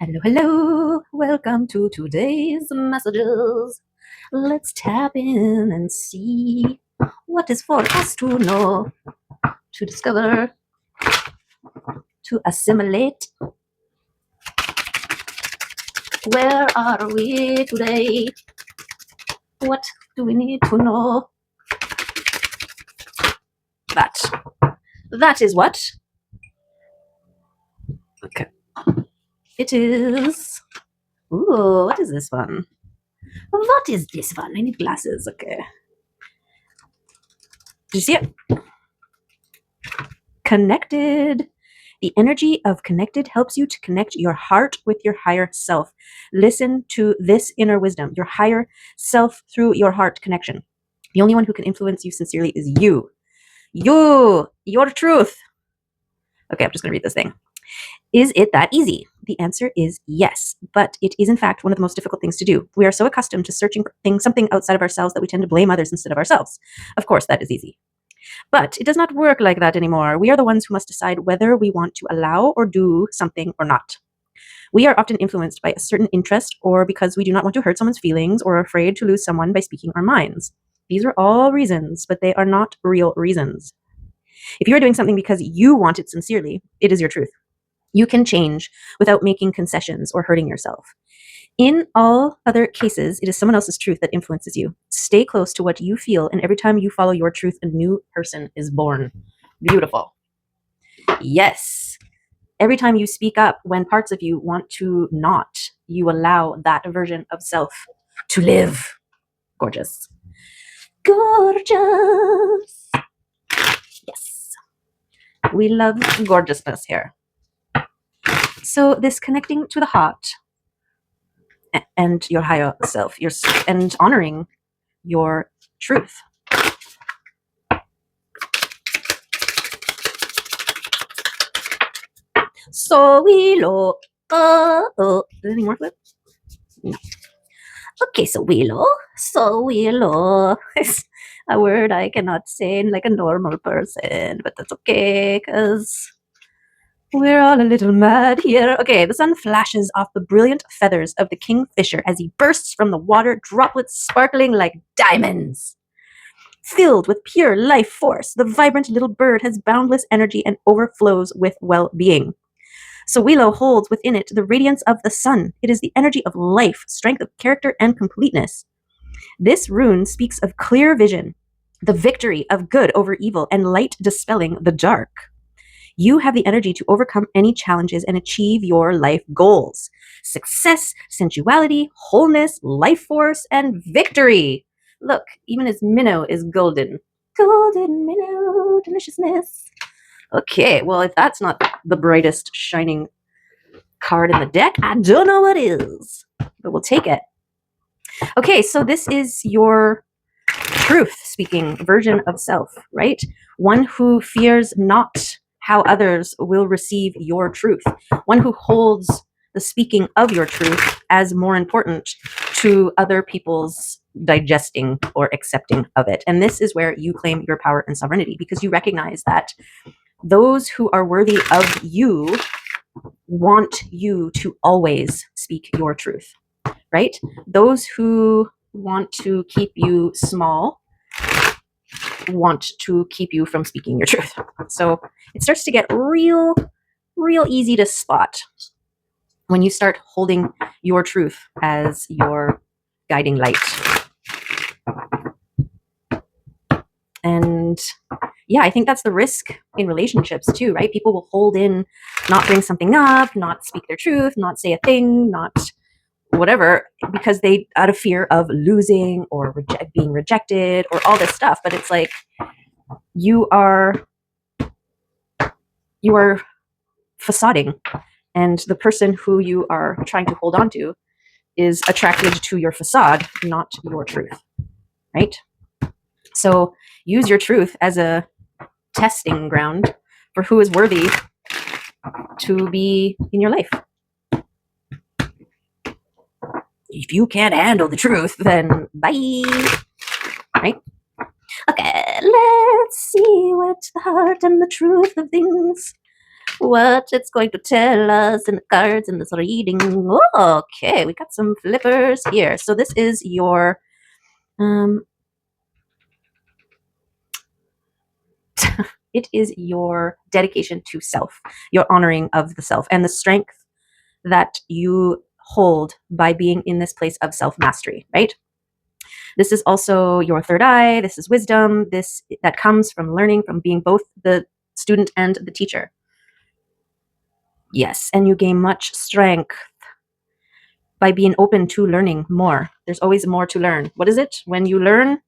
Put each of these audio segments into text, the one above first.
Hello, hello. Welcome to today's messages. Let's tap in and see what is for us to know, to discover, to assimilate. Where are we today? What do we need to know? That is what? Okay. It is. Ooh, what is this one? What is this one? I need glasses. Okay. Did you see it? Connected. The energy of connected helps you to connect your heart with your higher self. Listen to this inner wisdom, your higher self through your heart connection. The only one who can influence you sincerely is you. Your truth. Okay, I'm just going to read this thing. Is it that easy? The answer is yes, but it is in fact one of the most difficult things to do. We are so accustomed to searching for something outside of ourselves that we tend to blame others instead of ourselves. Of course, that is easy. But it does not work like that anymore. We are the ones who must decide whether we want to allow or do something or not. We are often influenced by a certain interest or because we do not want to hurt someone's feelings or are afraid to lose someone by speaking our minds. These are all reasons, but they are not real reasons. If you are doing something because you want it sincerely, it is your truth. You can change without making concessions or hurting yourself. In all other cases, it is someone else's truth that influences you. Stay close to what you feel, and every time you follow your truth, a new person is born. Beautiful. Yes. Every time you speak up when parts of you want to not, you allow that version of self to live. Gorgeous. Gorgeous. Yes. We love gorgeousness here. So this connecting to the heart and your higher self, and honoring your truth. So willow. Is there any more flip? No. Okay, so willow. So willow. It's a word I cannot say like a normal person, but that's okay, because we're all a little mad here. Okay, the sun flashes off the brilliant feathers of the kingfisher as he bursts from the water, droplets sparkling like diamonds. Filled with pure life force, the vibrant little bird has boundless energy and overflows with well-being. So willow holds within it the radiance of the sun. It is the energy of life, strength of character, and completeness. This rune speaks of clear vision, the victory of good over evil, and light dispelling the dark. You have the energy to overcome any challenges and achieve your life goals. Success, sensuality, wholeness, life force, and victory. Look, even his minnow is golden. Golden minnow, deliciousness. Okay, well, if that's not the brightest shining card in the deck, I don't know what is, but we'll take it. Okay, so this is your truth-speaking version of self, right? One who fears not how others will receive your truth. One who holds the speaking of your truth as more important to other people's digesting or accepting of it. And this is where you claim your power and sovereignty, because you recognize that those who are worthy of you want you to always speak your truth, right? Those who want to keep you small want to keep you from speaking your truth. So it starts to get real easy to spot when you start holding your truth as your guiding light. And yeah, I think that's the risk in relationships too, right? People will hold in, not bring something up, not speak their truth, not say a thing, not whatever, because they, out of fear of losing or being rejected or all this stuff. But it's like you are facading, and the person who you are trying to hold on to is attracted to your facade, not your truth, right? So use your truth as a testing ground for who is worthy to be in your life. If you can't handle the truth, then bye, right? Okay, let's see what the heart and the truth of things what it's going to tell us in the cards in this reading. Okay, we got some flippers here. So this is your it is your dedication to self, your honoring of the self, and the strength that you hold by being in this place of self-mastery, right? This is also your third eye. This is wisdom. This that comes from learning, from being both the student and the teacher. Yes, and you gain much strength by being open to learning more. There's always more to learn. What is it? When you learn,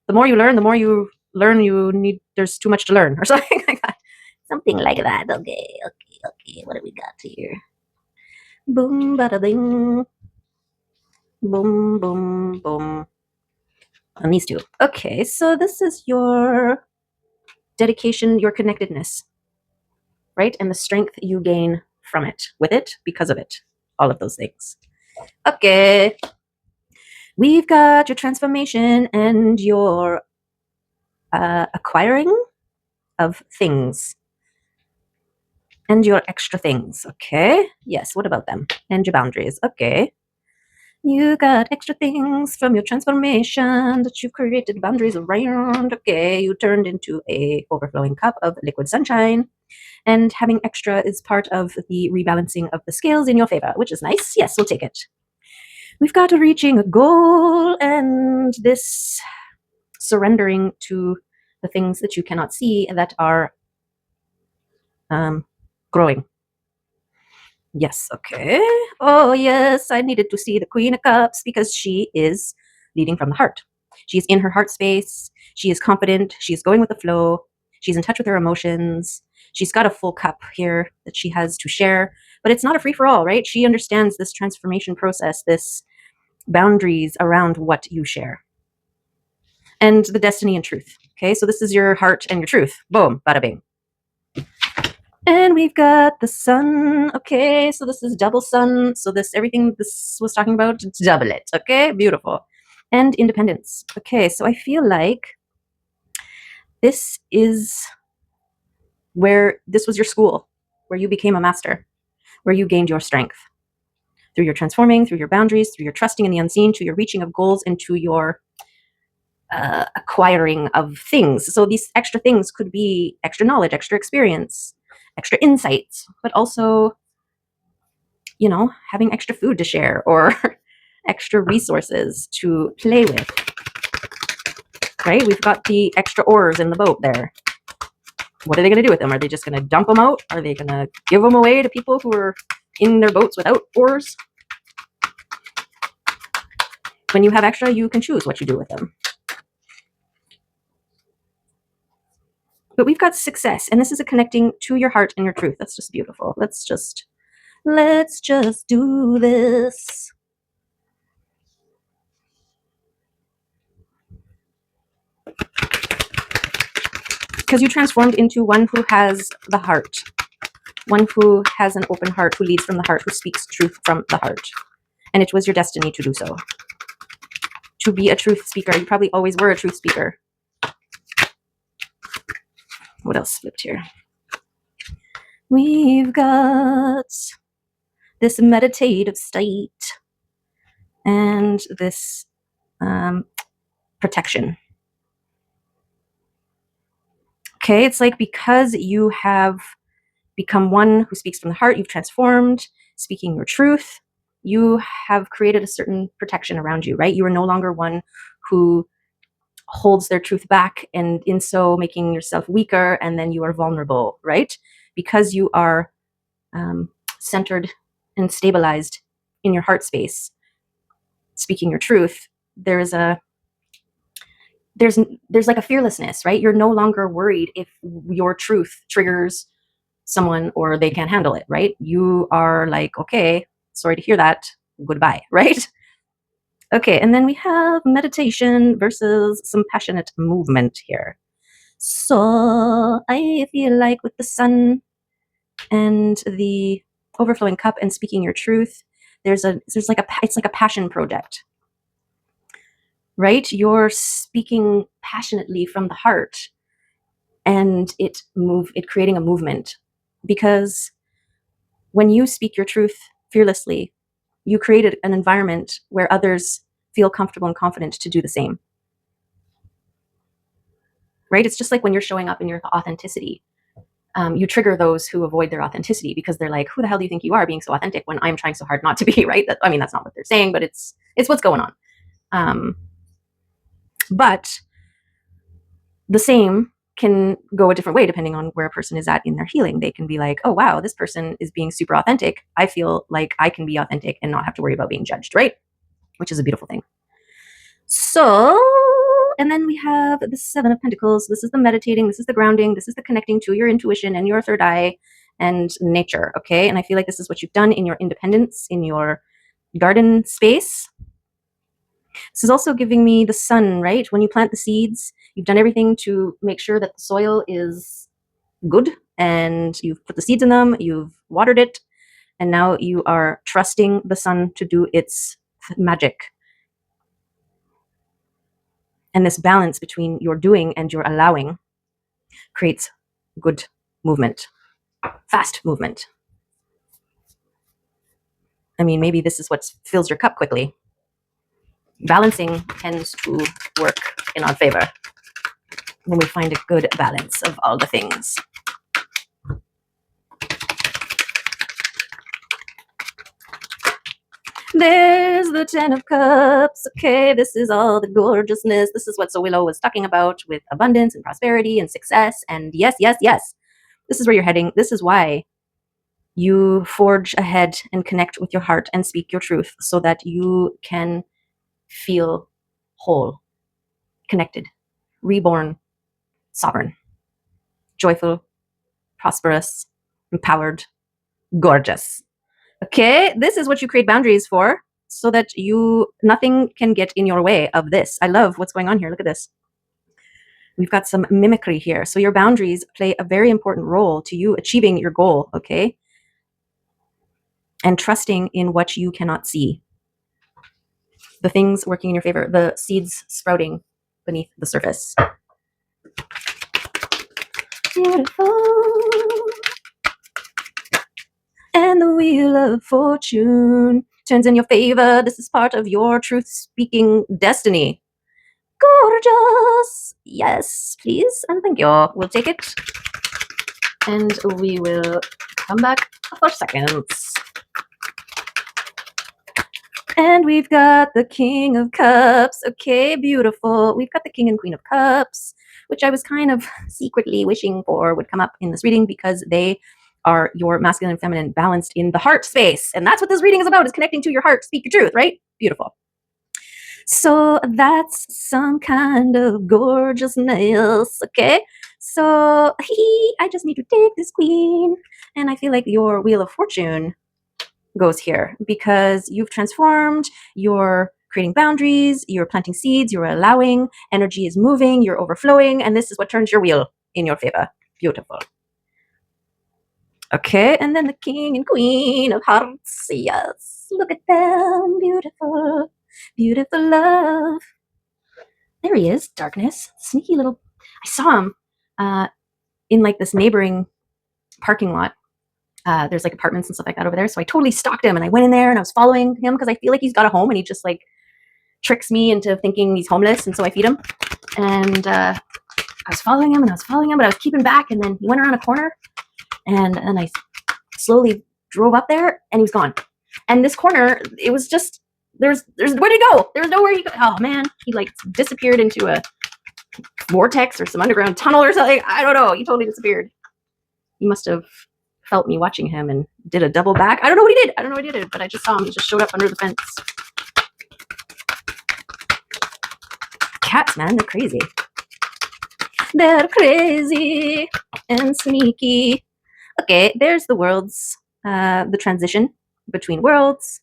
the more you learn, the more you learn you need, there's too much to learn, or something like that. Something like that. Okay. What do we got here? Boom, bada ding. Boom, boom, boom. On these two. Okay, so this is your dedication, your connectedness, right? And the strength you gain from it, with it, because of it. All of those things. Okay. We've got your transformation and your acquiring of things. And your extra things. Okay. Yes, what about them? And your boundaries. Okay. You got extra things from your transformation that you created boundaries around. Okay, you turned into a overflowing cup of liquid sunshine. And having extra is part of the rebalancing of the scales in your favor, which is nice. Yes, we'll take it. We've got reaching a goal and this surrendering to the things that you cannot see that are growing. Yes, okay. Oh, yes, I needed to see the Queen of Cups because she is leading from the heart. She's in her heart space. She is confident. She's going with the flow. She's in touch with her emotions. She's got a full cup here that she has to share, but it's not a free for all, right? She understands this transformation process, this boundaries around what you share, and the destiny and truth. Okay, so this is your heart and your truth. Boom, bada bing. And we've got the sun. Okay, so this is double sun. So this, everything this was talking about, double it. Okay, beautiful. And independence. Okay, so I feel like this is where this was your school, where you became a master, where you gained your strength through your transforming, through your boundaries, through your trusting in the unseen, to your reaching of goals, and to your acquiring of things. So these extra things could be extra knowledge, extra experience, extra insights, but also, you know, having extra food to share or extra resources to play with, right? We've got the extra oars in the boat there. What are they going to do with them? Are they just going to dump them out? Are they going to give them away to people who are in their boats without oars? When you have extra, you can choose what you do with them. But we've got success, and this is a connecting to your heart and your truth. That's just beautiful. Let's just do this. Because you transformed into one who has the heart, one who has an open heart, who leads from the heart, who speaks truth from the heart. And it was your destiny to do so. To be a truth speaker. You probably always were a truth speaker. What else flipped here? We've got this meditative state and this protection. Okay, it's like because you have become one who speaks from the heart, you've transformed, speaking your truth, you have created a certain protection around you, right? You are no longer one who holds their truth back and in so making yourself weaker, and then you are vulnerable, right? Because you are centered and stabilized in your heart space, speaking your truth, there's like a fearlessness, right? You're no longer worried if your truth triggers someone or they can't handle it, right? You are like, okay, sorry to hear that, goodbye, right? Okay, and then we have meditation versus some passionate movement here. So I feel like with the sun and the overflowing cup and speaking your truth, it's like a passion project, right? You're speaking passionately from the heart, and it creating a movement because when you speak your truth fearlessly, you create an environment where others feel comfortable and confident to do the same. Right? It's just like when you're showing up in your authenticity. You trigger those who avoid their authenticity because they're like, who the hell do you think you are being so authentic when I'm trying so hard not to be, right? I mean, that's not what they're saying, but it's what's going on. But the same can go a different way depending on where a person is at in their healing. They can be like, oh, wow, this person is being super authentic. I feel like I can be authentic and not have to worry about being judged, right? Which is a beautiful thing. So, and then we have the Seven of Pentacles. This is the meditating. This is the grounding. This is the connecting to your intuition and your third eye and nature. Okay. And I feel like this is what you've done in your independence, in your garden space. This is also giving me the sun, right? When you plant the seeds, you've done everything to make sure that the soil is good and you've put the seeds in them, you've watered it, and now you are trusting the sun to do its magic. And this balance between your doing and your allowing creates good movement, fast movement. I mean, maybe this is what fills your cup quickly. Balancing tends to work in our favor when we find a good balance of all the things. There's the Ten of Cups. Okay, this is all the gorgeousness. This is what Willow was talking about with abundance and prosperity and success. And yes, yes, yes. This is where you're heading. This is why you forge ahead and connect with your heart and speak your truth so that you can feel whole, connected, reborn, sovereign, joyful, prosperous, empowered, gorgeous. Okay, this is what you create boundaries for so that nothing can get in your way of this. I love what's going on here. Look at this. We've got some mimicry here. So your boundaries play a very important role to you achieving your goal, okay? And trusting in what you cannot see. The things working in your favor, the seeds sprouting beneath the surface. Beautiful. And the wheel of fortune turns in your favor. This is part of your truth-speaking destiny. Gorgeous. Yes, please, and thank you. We'll take it. And we will come back for seconds. And we've got the King of Cups. Okay, beautiful. We've got the King and Queen of Cups, which I was kind of secretly wishing for would come up in this reading because they are your masculine and feminine balanced in the heart space. And that's what this reading is about, is connecting to your heart. Speak your truth, right? Beautiful. So that's some kind of gorgeousness, okay? So I just need to take this queen. And I feel like your Wheel of Fortune goes here because you've transformed, you're creating boundaries, you're planting seeds, you're allowing, energy is moving, you're overflowing, and this is what turns your wheel in your favor. Beautiful. Okay, and then the King and Queen of Hearts. Yes, look at them. Beautiful, beautiful love. There he is, darkness. Sneaky little. I saw him in like this neighboring parking lot. There's like apartments and stuff like that over there. So I totally stalked him and I went in there and I was following him because I feel like he's got a home and he just like tricks me into thinking he's homeless. And so I feed him. And I was following him and I was following him, but I was keeping back. And then he went around a corner and then I slowly drove up there and he was gone. And this corner, it was just, there's where'd he go? There was nowhere he go. Oh man, he like disappeared into a vortex or some underground tunnel or something. I don't know. He totally disappeared. He must have felt me watching him and did a double back. I don't know what he did. But I just saw him. He just showed up under the fence. Cats, man, they're crazy. They're crazy and sneaky. Okay, there's the worlds, the transition between worlds.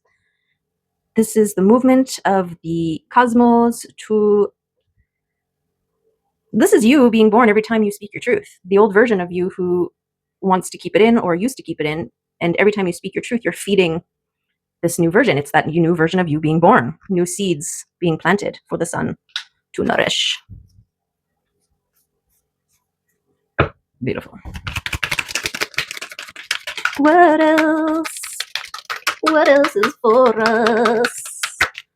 This is the movement of the cosmos to... This is you being born every time you speak your truth. The old version of you who wants to keep it in or used to keep it in. And every time you speak your truth, you're feeding this new version. It's that new version of you being born, new seeds being planted for the sun to nourish. Beautiful. What else? What else is for us?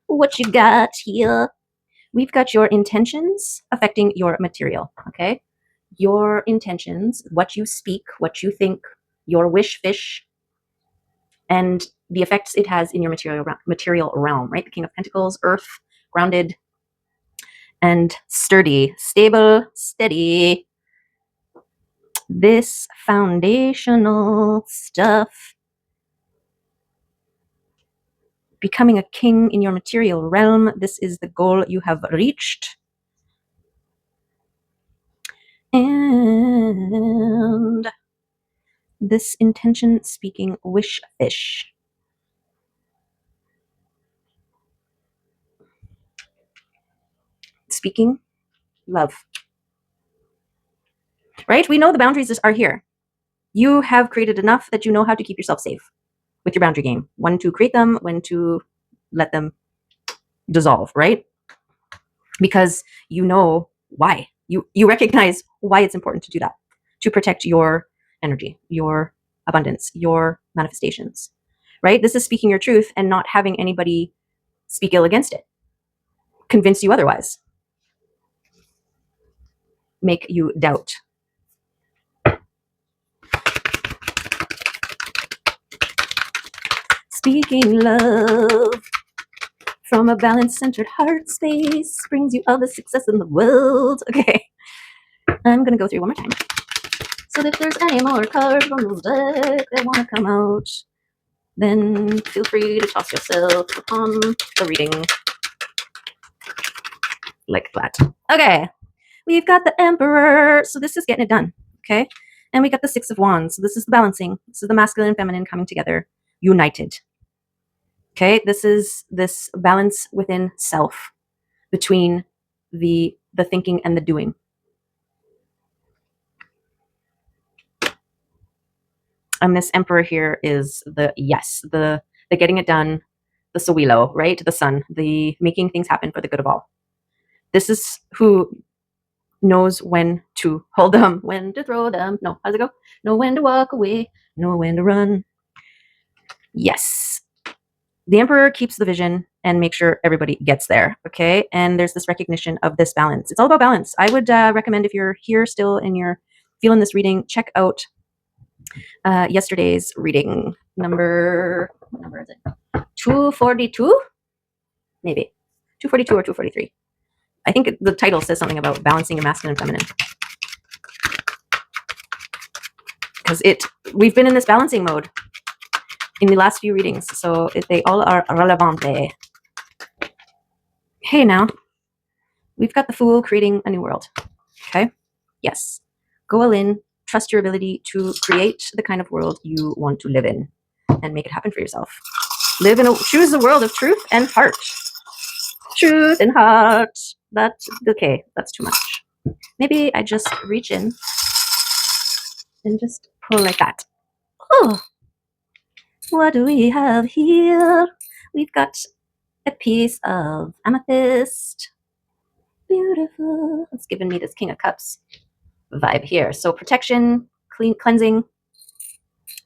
What you got here? We've got your intentions affecting your material, okay? Your intentions, what you speak, what you think, your wish fish, and the effects it has in your material realm, right? The King of Pentacles, earth, grounded, and sturdy, stable, steady. This foundational stuff, becoming a king in your material realm, this is the goal you have reached. And this intention speaking wish fish. Speaking love. Right? We know the boundaries are here. You have created enough that you know how to keep yourself safe with your boundary game. When to create them, when to let them dissolve, right? Because you know why. You recognize why it's important to do that, to protect your energy, your abundance, your manifestations, right? This is speaking your truth and not having anybody speak ill against it, convince you otherwise, make you doubt. Speaking love from a balanced, centered heart space brings you all the success in the world. Okay, I'm gonna go through one more time. So if there's any more cards from those decks that want to come out, then feel free to toss yourself on the reading like that. Okay, we've got the Emperor. So this is getting it done. Okay, and we got the Six of Wands. So this is the balancing. This is the masculine and feminine coming together, united. Okay, this is this balance within self between the thinking and the doing. And this Emperor here is the yes, the getting it done, the Sowilo, right? The sun, the making things happen for the good of all. This is who knows when to hold them, when to throw them. No, how's it go? Know when to walk away, know when to run. Yes. The Emperor keeps the vision and makes sure everybody gets there, okay? And there's this recognition of this balance. It's all about balance. I would recommend, if you're here still and you're feeling this reading, check out yesterday's reading. What number is it? 242? Maybe. 242 or 243. I think the title says something about balancing your masculine and feminine. Because we've been in this balancing mode in the last few readings, so they all are relevante. Hey, now we've got the Fool creating a new world. Okay, yes, go all in, trust your ability to create the kind of world you want to live in and make it happen for yourself. Choose the world of truth and heart. Truth and heart. That's okay, that's too much. Maybe I just reach in and just pull like that. Oh, what do we have here? We've got a piece of amethyst. Beautiful. It's giving me this King of Cups vibe here. So protection, cleansing,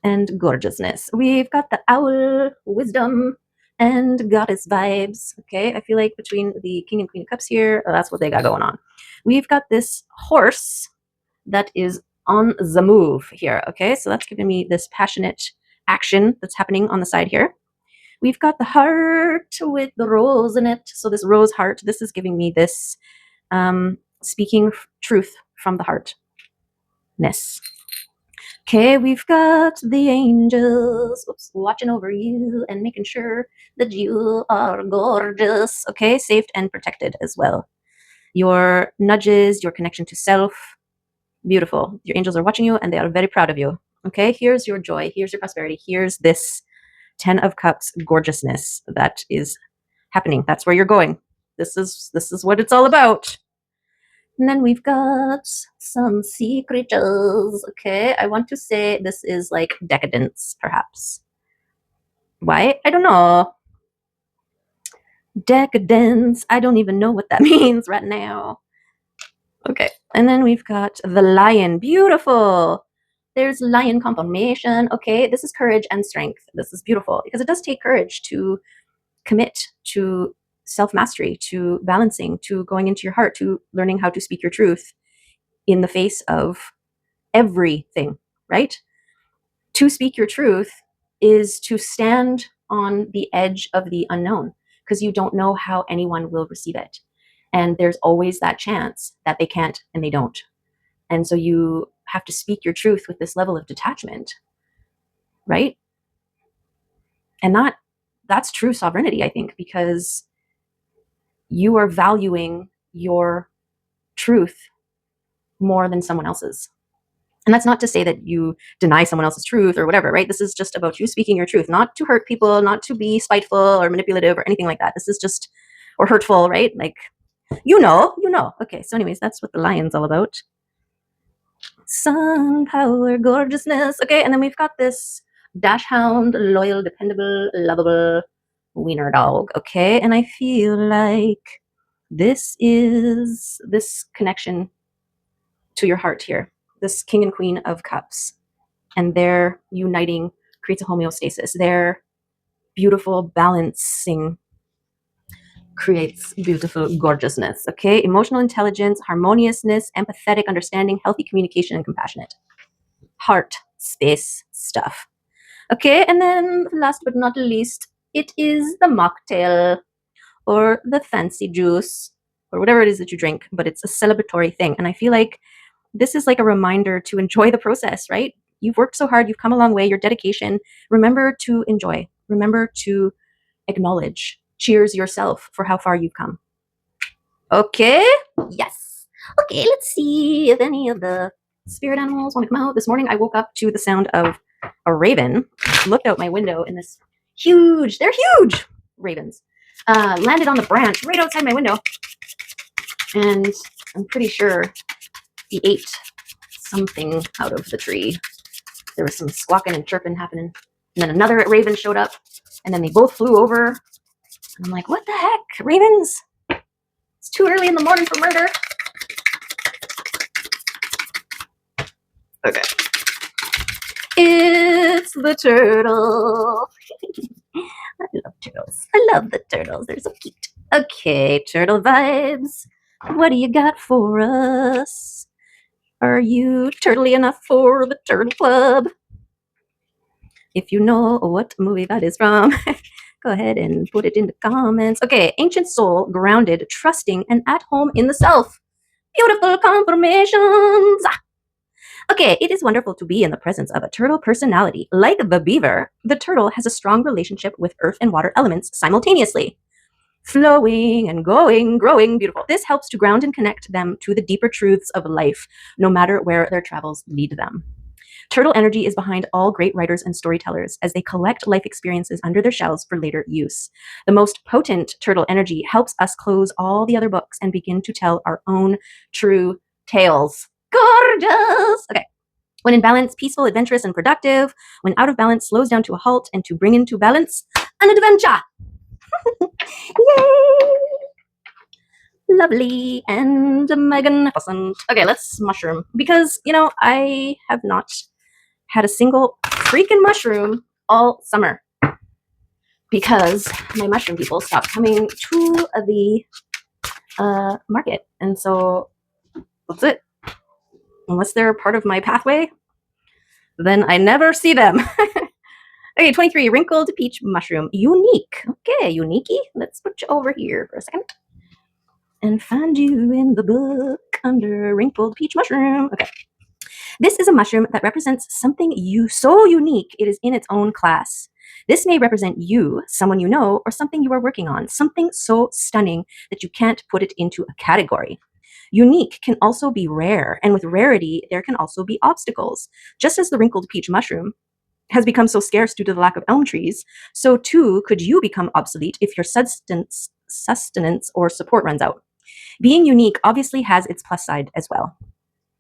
and gorgeousness. We've got the owl, wisdom, and goddess vibes. Okay, I feel like between the King and Queen of Cups here, that's what they got going on. We've got this horse that is on the move here. Okay, so that's giving me this passionate action that's happening on the side here. We've got the heart with the rose in it. So this rose heart, this is giving me this speaking truth from the heartness. Okay, we've got the angels watching over you and making sure that you are gorgeous. Okay, safe and protected as well. Your nudges, your connection to self, beautiful. Your angels are watching you and they are very proud of you. Okay, here's your joy, here's your prosperity, here's this 10 of Cups gorgeousness that is happening. That's where you're going. This is what it's all about. And then we've got some sea creatures. Okay, I want to say this is like decadence, perhaps. Why? I don't know. Decadence. I don't even know what that means right now. Okay, and then we've got the lion. Beautiful. There's lion confirmation. Okay, this is courage and strength. This is beautiful because it does take courage to commit to self-mastery, to balancing, to going into your heart, to learning how to speak your truth in the face of everything, right? To speak your truth is to stand on the edge of the unknown because you don't know how anyone will receive it. And there's always that chance that they can't and they don't. And so you have to speak your truth with this level of detachment, right? And that's true sovereignty, I think, because you are valuing your truth more than someone else's. And that's not to say that you deny someone else's truth or whatever, right? This is just about you speaking your truth, not to hurt people, not to be spiteful or manipulative or anything like that. This is just, or hurtful, right? Like, you know. Okay, so anyways, that's what the lion's all about. Sun power, gorgeousness. Okay, and then we've got this dash hound, loyal, dependable, lovable wiener dog. Okay, and I feel like this is this connection to your heart here, this king and queen of cups, and their uniting creates a homeostasis. Their beautiful balancing creates beautiful gorgeousness. Okay, emotional intelligence, harmoniousness, empathetic understanding, healthy communication, and compassionate. Heart space stuff. Okay, and then last but not least, it is the mocktail or the fancy juice or whatever it is that you drink, but it's a celebratory thing. And I feel like this is like a reminder to enjoy the process, right? You've worked so hard, you've come a long way, your dedication. Remember to enjoy, remember to acknowledge, cheers yourself for how far you've come. Okay, yes. Okay, let's see if any of the spirit animals want to come out. This morning I woke up to the sound of a raven, looked out my window, and this huge, they're huge ravens, landed on the branch right outside my window. And I'm pretty sure he ate something out of the tree. There was some squawking and chirping happening. And then another raven showed up, and then they both flew over. And I'm like, what the heck, ravens? It's too early in the morning for murder. Okay. It's the turtle. I love turtles. I love the turtles. They're so cute. Okay, turtle vibes. What do you got for us? Are you turtly enough for the Turtle Club? If you know what movie that is from, go ahead and put it in the comments. Okay, ancient soul, grounded, trusting, and at home in the self. Beautiful confirmations. Okay, it is wonderful to be in the presence of a turtle personality. Like the beaver, the turtle has a strong relationship with earth and water elements simultaneously. Flowing and going, growing, beautiful. This helps to ground and connect them to the deeper truths of life, no matter where their travels lead them. Turtle energy is behind all great writers and storytellers as they collect life experiences under their shells for later use. The most potent turtle energy helps us close all the other books and begin to tell our own true tales. Gorgeous! Okay. When in balance, peaceful, adventurous, and productive. When out of balance, slows down to a halt, and to bring into balance, an adventure. Yay! Lovely and magnificent. Okay, let's mushroom. Because, I have not had a single freaking mushroom all summer. Because my mushroom people stopped coming to the market. And so, that's it. Unless they're part of my pathway, then I never see them. Okay, 23, wrinkled peach mushroom. Unique. Okay, uniquey. Let's put you over here for a second. And find you in the book under wrinkled peach mushroom. Okay. This is a mushroom that represents something so unique it is in its own class. This may represent you, someone you know, or something you are working on, something so stunning that you can't put it into a category. Unique can also be rare, and with rarity, there can also be obstacles. Just as the wrinkled peach mushroom has become so scarce due to the lack of elm trees, so too could you become obsolete if your sustenance or support runs out. Being unique obviously has its plus side as well,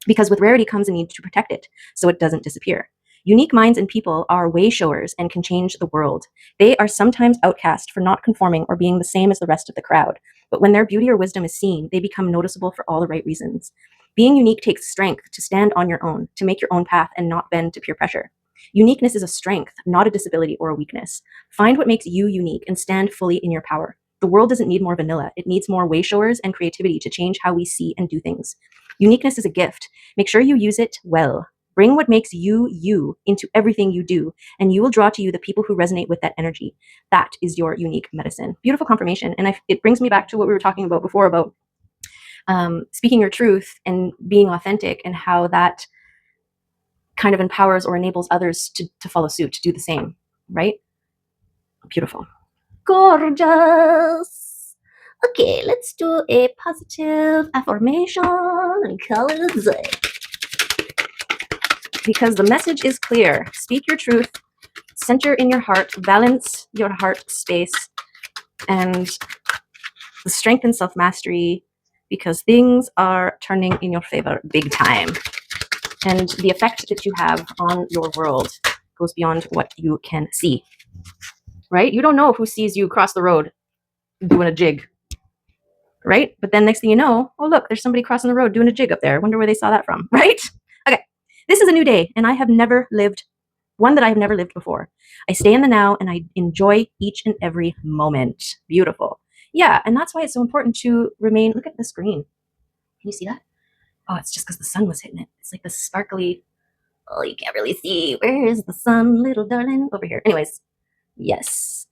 because with rarity comes a need to protect it so it doesn't disappear. Unique minds and people are way showers and can change the world. They are sometimes outcast for not conforming or being the same as the rest of the crowd. But when their beauty or wisdom is seen, they become noticeable for all the right reasons. Being unique takes strength to stand on your own, to make your own path and not bend to peer pressure. Uniqueness is a strength, not a disability or a weakness. Find what makes you unique and stand fully in your power. The world doesn't need more vanilla. It needs more way showers and creativity to change how we see and do things. Uniqueness is a gift. Make sure you use it well. Bring what makes you you into everything you do, and you will draw to you the people who resonate with that energy. That is your unique medicine. Beautiful confirmation. And it brings me back to what we were talking about before about speaking your truth and being authentic, and how that kind of empowers or enables others to follow suit, to do the same, right? Beautiful. Gorgeous. Okay, let's do a positive affirmation and call it a day. Because the message is clear. Speak your truth, center in your heart, balance your heart space, and the strength and self-mastery, because things are turning in your favor big time. And the effect that you have on your world goes beyond what you can see, right? You don't know who sees you cross the road doing a jig, right? But then next thing you know, oh, look, there's somebody crossing the road doing a jig up there. I wonder where they saw that from, right? Okay, this is a new day, and I have never lived one that I have never lived before. I stay in the now, and I enjoy each and every moment. Beautiful. Yeah, and that's why it's so important to remain, look at the screen. Can you see that? Oh, it's just because the sun was hitting it. It's like this sparkly, oh, you can't really see. Where is the sun, little darling? Over here. Anyways, yes.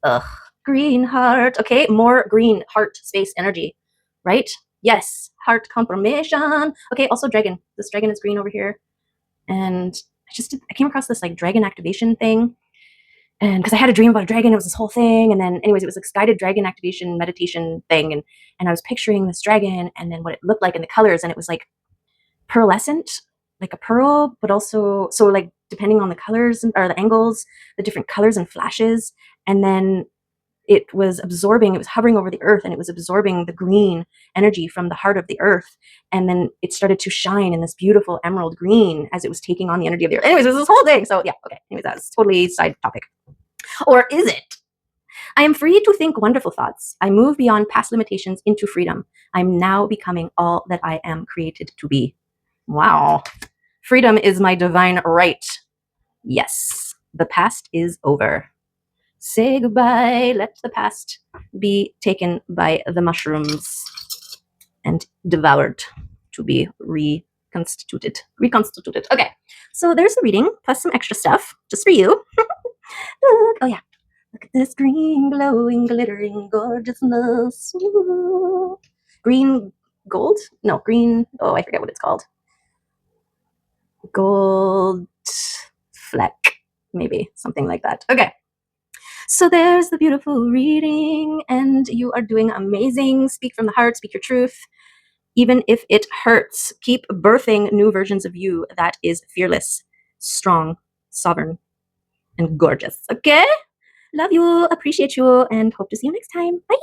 Ugh, green heart. Okay, more green heart space energy, right? Yes, heart confirmation. Okay, also dragon. This dragon is green over here. And I came across this like dragon activation thing. And because I had a dream about a dragon, it was this whole thing. And then anyways, it was like guided dragon activation meditation thing. And I was picturing this dragon and then what it looked like in the colors. And it was like pearlescent, like a pearl, but also, so like depending on the colors or the angles, the different colors and flashes. And then it was hovering over the earth, and it was absorbing the green energy from the heart of the earth. And then it started to shine in this beautiful emerald green as it was taking on the energy of the earth. Anyways, it was this whole thing. So yeah, okay. Anyways, that's totally side topic. Or is it? I am free to think wonderful thoughts. I move beyond past limitations into freedom. I'm now becoming all that I am created to be. Wow. Freedom is my divine right. Yes, the past is over. Say goodbye. Let the past be taken by the mushrooms and devoured to be reconstituted. Okay, so there's the reading plus some extra stuff just for you. Look, oh yeah, look at this green, glowing, glittering gorgeousness. Ooh. Green gold? No, green. Oh, I forget what it's called. Gold fleck, maybe something like that. Okay. So there's the beautiful reading, and you are doing amazing. Speak from the heart, speak your truth, even if it hurts. Keep birthing new versions of you that is fearless, strong, sovereign, and gorgeous. Okay? Love you, appreciate you, and hope to see you next time. Bye!